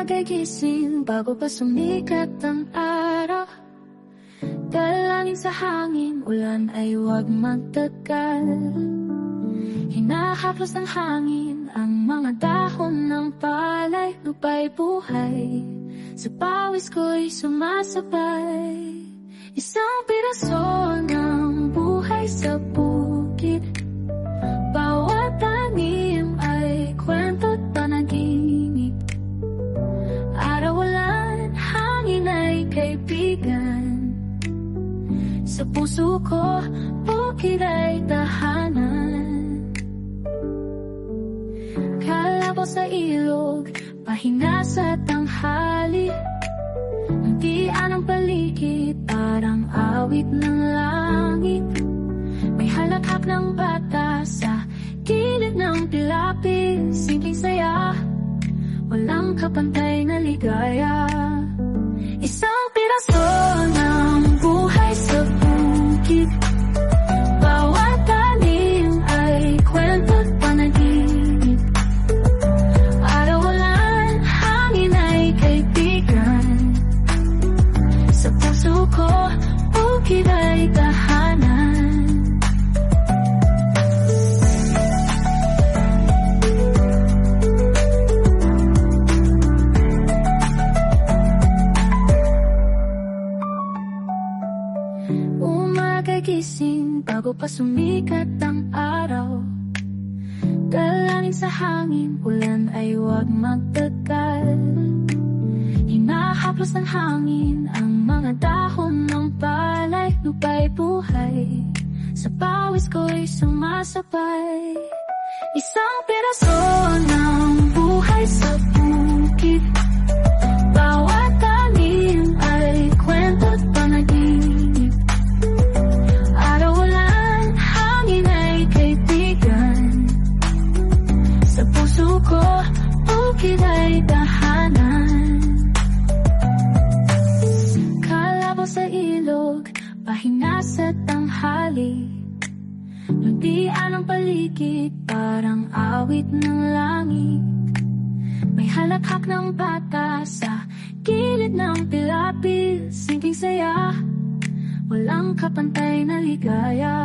Umagigising bago pa sumikat ang araw. Dalangin sa hangin, ulan ay huwag magtagal. Hinahaplos ng hangin ang mga dahon ng palay. Lupa'y buhay, sa pawis ko'y sumasabay. Isang piraso ng buhay sa bukid. Bawat tanim ay kwento't panaginip. Araw-ulan, hangin ay kaibigan. Sa puso ko, bukid ay tahanan. Kalabaw sa ilog, pahinga sa tanghali. Ang tiyan ng paligid, parang awit ng langit. May halakhak ng bata sa gilid ng tilapia. Simpleng saya, walang kapantay na ligaya. Isang piraso ng buhay sa bukid. Bawat tanim ay kwento't panaginip. Araw-ulan, hangin ay kaibigan. Sa puso ko, bukid ay tahanan. Umagigising bago pa sumikat ang araw. Dalangin sa hangin, ulan ay huwag magtagal. Hinahaplos ng hangin ang mga dahon ng palay. Lupa'y buhay, sa pawis ko'y sumasabay. Isang piraso ng buhay sa bukid. Bawat tanim ay kwento't panaginip. Araw-ulan, hangin ay kaibigan. Sa puso ko, bukid ay tahanan. Kalabaw sa ilog, pahinga sa tanghali. Luntian ang paligid, parang awit ng langit. May halakhak ng bata sa gilid ng tilapia. Simpleng saya, walang kapantay na ligaya.